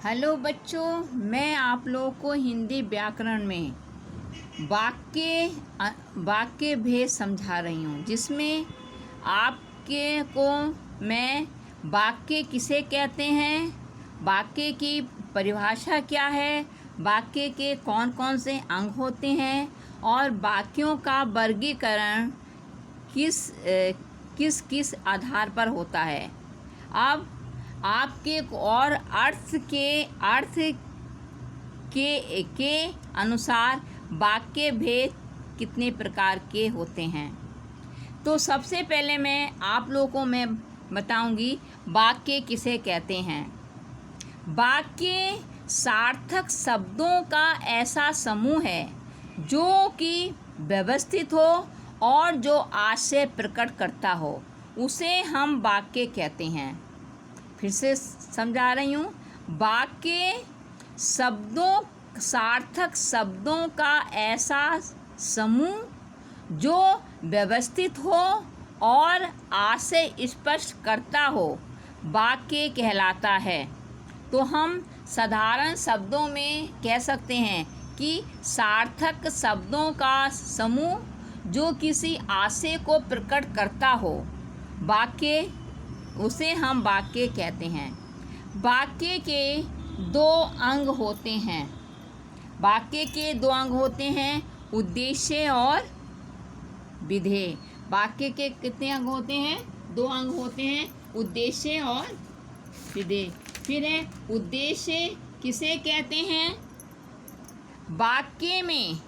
Hello बच्चों, मैं आप लोगों को हिंदी व्याकरण में वाक्य भेद समझा रही हूँ, जिसमें आपके को मैं वाक्य किसे कहते हैं, वाक्य की परिभाषा क्या है, वाक्य के कौन कौन से अंग होते हैं और वाक्यों का वर्गीकरण किस किस आधार पर होता है। अब आपके और अर्थ के अनुसार वाक्य भेद कितने प्रकार के होते हैं। तो सबसे पहले आप लोगों को मैं बताऊंगी वाक्य किसे कहते हैं। वाक्य सार्थक शब्दों का ऐसा समूह है जो कि व्यवस्थित हो और जो आशय प्रकट करता हो, उसे हम वाक्य कहते हैं। फिर से समझा रही हूँ, वाक्य सार्थक शब्दों का ऐसा समूह जो व्यवस्थित हो और आशय स्पष्ट करता हो, वाक्य कहलाता है। तो हम साधारण शब्दों में कह सकते हैं कि सार्थक शब्दों का समूह जो किसी आशय को प्रकट करता हो, वाक्य, उसे हम वाक्य कहते हैं। वाक्य के दो अंग होते हैं। वाक्य के दो अंग होते हैं, उद्देश्य और विधेय। वाक्य के कितने अंग होते हैं? दो अंग होते हैं, उद्देश्य और विधेय। फिर है उद्देश्य किसे कहते हैं? वाक्य में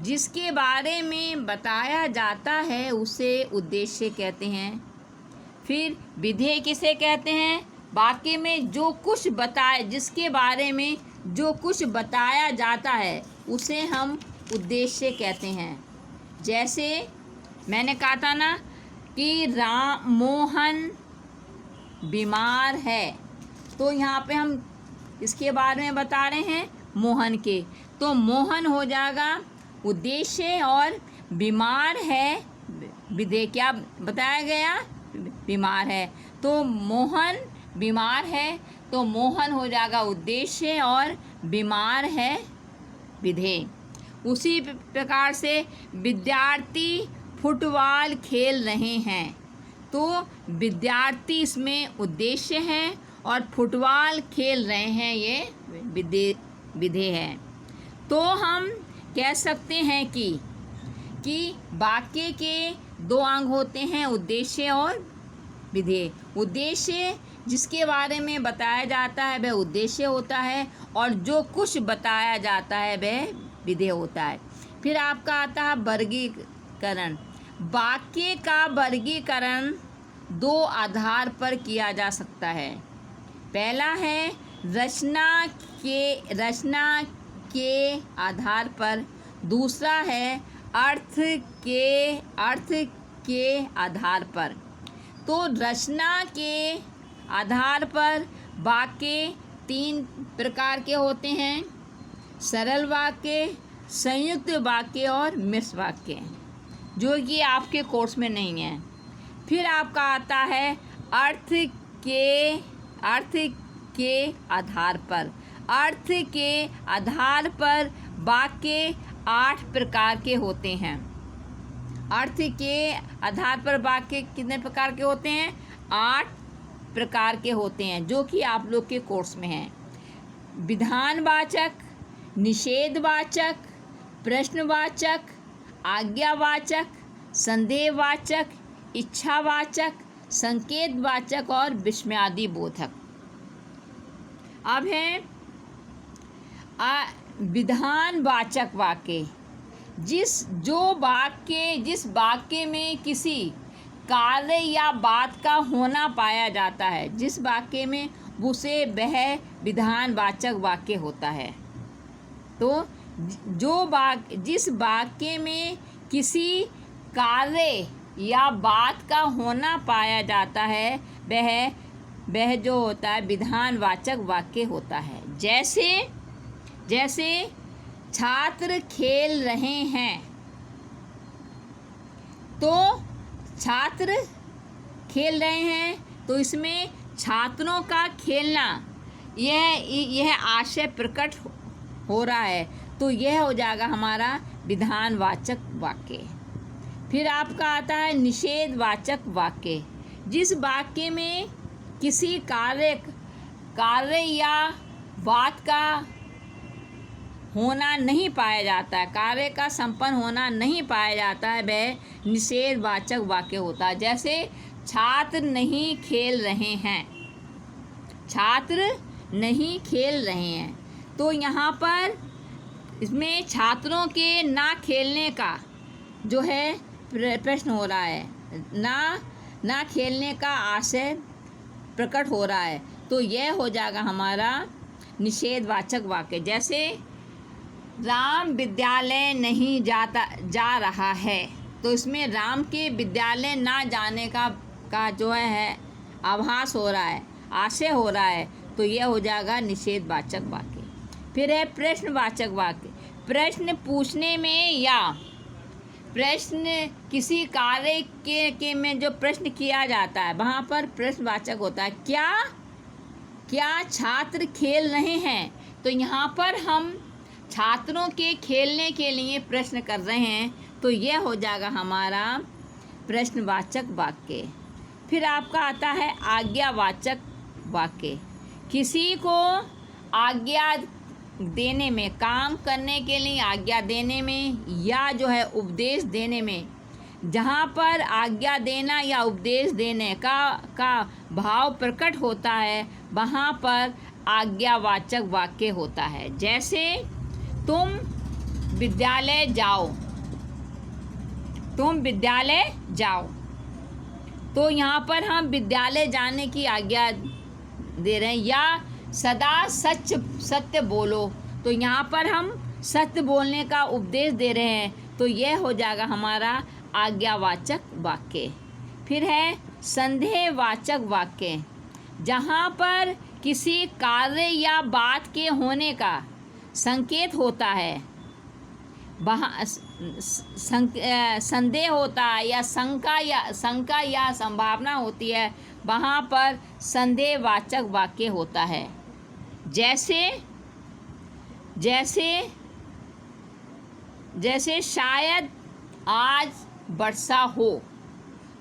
जिसके बारे में बताया जाता है उसे उद्देश्य कहते हैं। फिर विधेय किसे कहते हैं? वाक्य में जो कुछ जिसके बारे में जो कुछ बताया जाता है उसे हम उद्देश्य कहते हैं। जैसे मैंने कहा था ना कि मोहन बीमार है, तो यहाँ पे हम इसके बारे में बता रहे हैं मोहन के, तो मोहन हो जाएगा उद्देश्य और बीमार है विधेय। क्या बताया गया? बीमार है, तो मोहन बीमार है, तो मोहन हो जाएगा उद्देश्य और बीमार है विधेय। उसी प्रकार से विद्यार्थी फुटबॉल खेल रहे हैं, तो विद्यार्थी इसमें उद्देश्य है और फुटबॉल खेल रहे हैं ये विधेय है। तो हम कह सकते हैं कि वाक्य के दो अंग होते हैं, उद्देश्य और विधेय। उद्देश्य जिसके बारे में बताया जाता है वह उद्देश्य होता है और जो कुछ बताया जाता है वह विधेय होता है। फिर आपका आता है वर्गीकरण। वाक्य का वर्गीकरण दो आधार पर किया जा सकता है। पहला है रचना के आधार पर, दूसरा है अर्थ के आधार पर। तो रचना के आधार पर वाक्य तीन प्रकार के होते हैं: सरल वाक्य, संयुक्त वाक्य और मिश्र वाक्य, जो कि आपके कोर्स में नहीं है। फिर आपका आता है अर्थ के आधार पर। अर्थ के आधार पर वाक्य 8 प्रकार के होते हैं। अर्थ के आधार पर वाक्य कितने प्रकार के होते हैं? 8 प्रकार के होते हैं, जो कि आप लोग के कोर्स में हैं। विधानवाचक, निषेधवाचक, प्रश्नवाचक, आज्ञावाचक, संदेहवाचक, इच्छावाचक, संकेतवाचक और विस्मयादि बोधक। अब है विधानवाचक वाक्य। जिस वाक्य में किसी कार्य या बात का होना पाया जाता है, जिस वाक्य में उसे वह विधानवाचक वाक्य होता है। तो जिस वाक्य में किसी कार्य या बात का होना पाया जाता है वह जो होता है विधानवाचक वाक्य होता है। जैसे छात्र खेल रहे हैं, तो छात्र खेल रहे हैं तो इसमें छात्रों का खेलना यह आशय प्रकट हो रहा है, तो यह हो जाएगा हमारा विधानवाचक वाक्य। फिर आपका आता है निषेधवाचक वाक्य। जिस वाक्य में किसी कार्य या बात का होना नहीं पाया जाता है, कार्य का संपन्न होना नहीं पाया जाता है, वह निषेधवाचक वाक्य होता है। जैसे छात्र नहीं खेल रहे हैं, छात्र नहीं खेल रहे हैं, तो यहाँ पर इसमें छात्रों के ना खेलने का जो है प्रश्न हो रहा है, ना खेलने का आशय प्रकट हो रहा है, तो यह हो जाएगा हमारा निषेधवाचक वाक्य। जैसे राम विद्यालय नहीं जा रहा है, तो इसमें राम के विद्यालय ना जाने का जो है आभास हो रहा है, आशय हो रहा है, तो यह हो जाएगा निषेधवाचक वाक्य। फिर है प्रश्नवाचक वाक्य। प्रश्न पूछने में या प्रश्न किसी कार्य के में जो प्रश्न किया जाता है, वहाँ पर प्रश्नवाचक होता है। क्या छात्र खेल रहे हैं, तो यहाँ पर हम छात्रों के खेलने के लिए प्रश्न कर रहे हैं, तो यह हो जाएगा हमारा प्रश्नवाचक वाक्य। फिर आपका आता है आज्ञावाचक वाक्य। किसी को आज्ञा देने में, काम करने के लिए आज्ञा देने में, या जो है उपदेश देने में, जहाँ पर आज्ञा देना या उपदेश देने का भाव प्रकट होता है, वहाँ पर आज्ञावाचक वाक्य होता है। जैसे तुम विद्यालय जाओ, तुम विद्यालय जाओ, तो यहाँ पर हम विद्यालय जाने की आज्ञा दे रहे हैं। या सदा सत्य बोलो, तो यहाँ पर हम सत्य बोलने का उपदेश दे रहे हैं, तो यह हो जाएगा हमारा आज्ञावाचक वाक्य। फिर है संदेहवाचक वाक्य। जहाँ पर किसी कार्य या बात के होने का संकेत होता है, वहाँ संदेह होता है, या शंका या संभावना होती है, वहाँ पर संदेहवाचक वाक्य होता है। जैसे शायद आज वर्षा हो,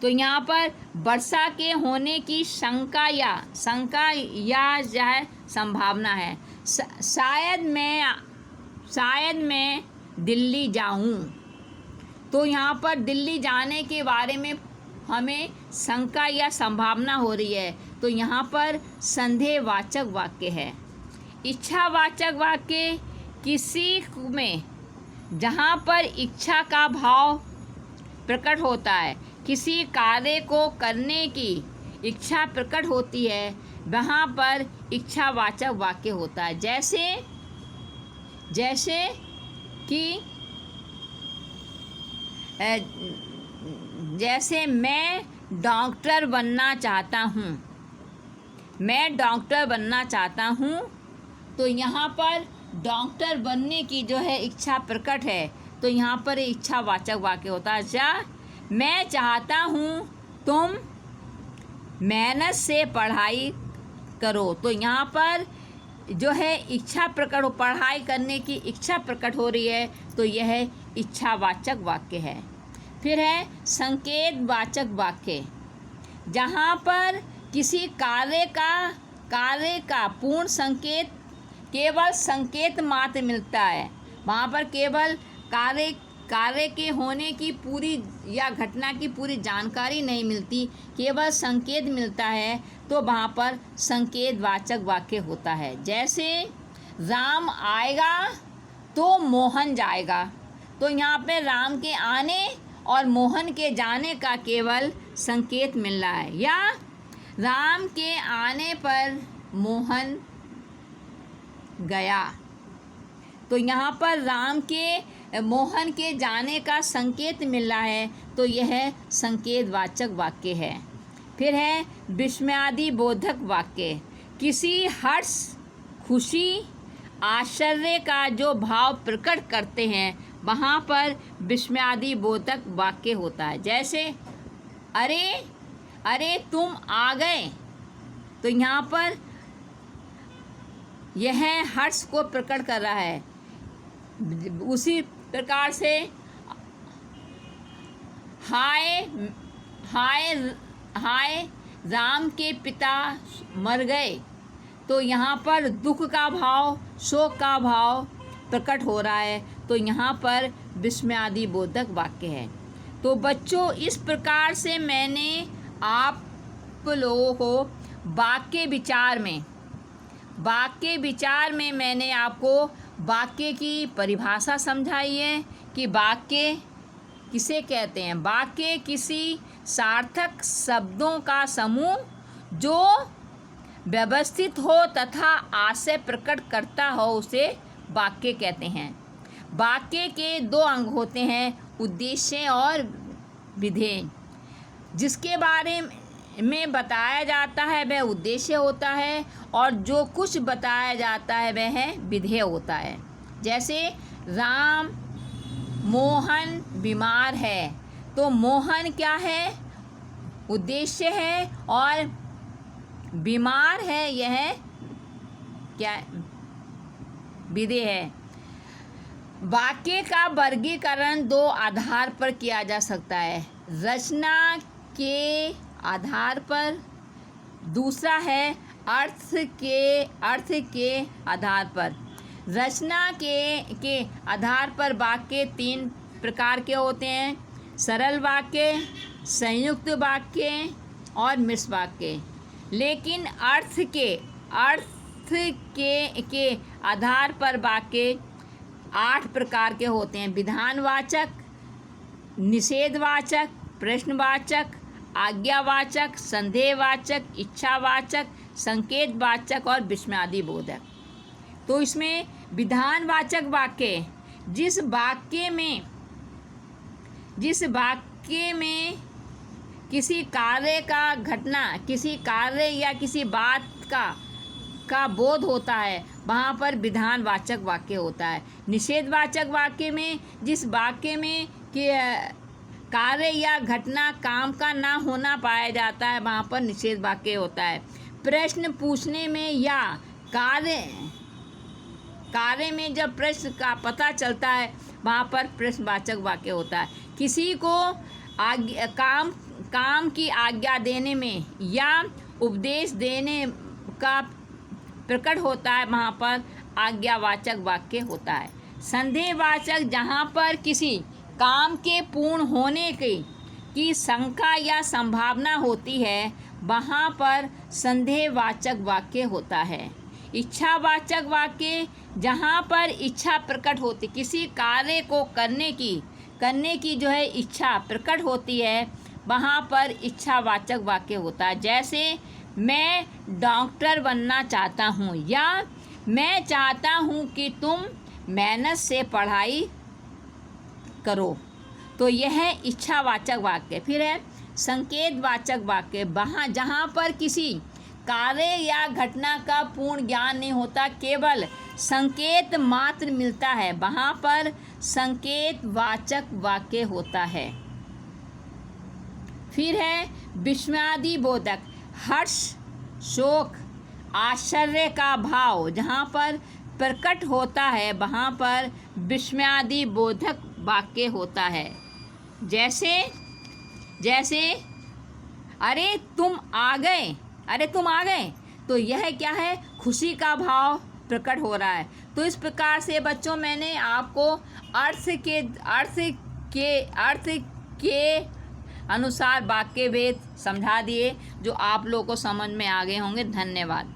तो यहाँ पर वर्षा के होने की शंका या जो है संभावना है। शायद मैं दिल्ली जाऊँ, तो यहाँ पर दिल्ली जाने के बारे में हमें शंका या संभावना हो रही है, तो यहाँ पर संदेहवाचक वाक्य है। इच्छावाचक वाक्य। किसी में जहाँ पर इच्छा का भाव प्रकट होता है, किसी कार्य को करने की इच्छा प्रकट होती है, वहाँ पर इच्छावाचक वाक्य होता है। जैसे कि जैसे मैं डॉक्टर बनना चाहता हूँ, मैं डॉक्टर बनना चाहता हूँ, तो यहाँ पर डॉक्टर बनने की जो है इच्छा प्रकट है, तो यहाँ पर इच्छावाचक वाक्य होता है। मैं चाहता हूँ तुम मेहनत से पढ़ाई करो, तो यहाँ पर जो है इच्छा प्रकट हो, पढ़ाई करने की इच्छा प्रकट हो रही है, तो यह इच्छावाचक वाक्य है। फिर है संकेतवाचक वाक्य। जहाँ पर किसी कार्य का पूर्ण संकेत केवल संकेत मात्र मिलता है, वहाँ पर केवल कार्य के होने की पूरी या घटना की पूरी जानकारी नहीं मिलती, केवल संकेत मिलता है, तो वहाँ पर संकेतवाचक वाक्य होता है। जैसे राम आएगा तो मोहन जाएगा, तो यहाँ पे राम के आने और मोहन के जाने का केवल संकेत मिल रहा है। या राम के आने पर मोहन गया, तो यहाँ पर राम के मोहन के जाने का संकेत मिल रहा है, तो यह संकेतवाचक वाक्य है। फिर है विस्मयादिबोधक वाक्य। किसी हर्ष, खुशी, आश्चर्य का जो भाव प्रकट करते हैं, वहाँ पर विस्मयादिबोधक वाक्य होता है। जैसे अरे तुम आ गए, तो यहाँ पर यह हर्ष को प्रकट कर रहा है। उसी प्रकार से हाय हाय हाय राम के पिता मर गए, तो यहाँ पर दुख का भाव, शोक का भाव प्रकट हो रहा है। तो यहाँ पर विस्मयादि बोधक वाक्य है। तो बच्चों, इस प्रकार से मैंने आप लोगों को वाक्य विचार में मैंने आपको वाक्य की परिभाषा समझाई है कि वाक्य किसे कहते हैं। वाक्य किसी सार्थक शब्दों का समूह जो व्यवस्थित हो तथा आशय प्रकट करता हो, उसे वाक्य कहते हैं। वाक्य के दो अंग होते हैं, उद्देश्य और विधेय। जिसके बारे में बताया जाता है वह उद्देश्य होता है, और जो कुछ बताया जाता है वह विधेय होता है। जैसे राम मोहन बीमार है, तो मोहन क्या है, उद्देश्य है, और बीमार है यह क्या, विधेय है। वाक्य का वर्गीकरण दो आधार पर किया जा सकता है, रचना के आधार पर, दूसरा है अर्थ के आधार पर। रचना के आधार पर वाक्य तीन प्रकार के होते हैं, सरल वाक्य, संयुक्त वाक्य और मिश्र वाक्य। लेकिन अर्थ के आधार पर वाक्य 8 प्रकार के होते हैं, विधानवाचक, निषेधवाचक, प्रश्नवाचक, आज्ञावाचक, संदेहवाचक, इच्छावाचक, संकेतवाचक और विस्मयादि बोधक। तो इसमें विधानवाचक वाक्य जिस वाक्य में किसी कार्य का घटना, किसी कार्य या किसी बात का बोध होता है, वहाँ पर विधानवाचक वाक्य होता है। निषेधवाचक वाक्य में जिस वाक्य में कि कार्य या घटना काम का ना होना पाया जाता है, वहाँ पर निषेध वाक्य होता है। प्रश्न पूछने में या कार्य में जब प्रश्न का पता चलता है, वहाँ पर प्रश्नवाचक वाक्य होता है। किसी को काम की आज्ञा देने में या उपदेश देने का प्रकट होता है, वहाँ पर आज्ञावाचक वाक्य होता है। संदेहवाचक, जहाँ पर किसी काम के पूर्ण होने की शंका या संभावना होती है, वहाँ पर संदेहवाचक वाक्य होता है। इच्छावाचक वाक्य, जहाँ पर इच्छा प्रकट होती, किसी कार्य को करने की जो है इच्छा प्रकट होती है, वहाँ पर इच्छावाचक वाक्य होता है। जैसे मैं डॉक्टर बनना चाहता हूँ, या मैं चाहता हूँ कि तुम मेहनत से पढ़ाई करो, तो यह है इच्छावाचक वाक्य। फिर है संकेतवाचक वाक्य, वहाँ जहाँ पर किसी कार्य या घटना का पूर्ण ज्ञान नहीं होता, केवल संकेत मात्र मिलता है, वहाँ पर संकेतवाचक वाक्य होता है। फिर है विस्मयादि बोधक, हर्ष, शोक, आश्चर्य का भाव जहाँ पर प्रकट होता है, वहाँ पर विस्मयादि बोधक वाक्य होता है। जैसे अरे तुम आ गए, तो यह क्या है, खुशी का भाव प्रकट हो रहा है। तो इस प्रकार से बच्चों मैंने आपको अर्थ के अनुसार वाक्य भेद समझा दिए, जो आप लोगों को समझ में आ गए होंगे। धन्यवाद।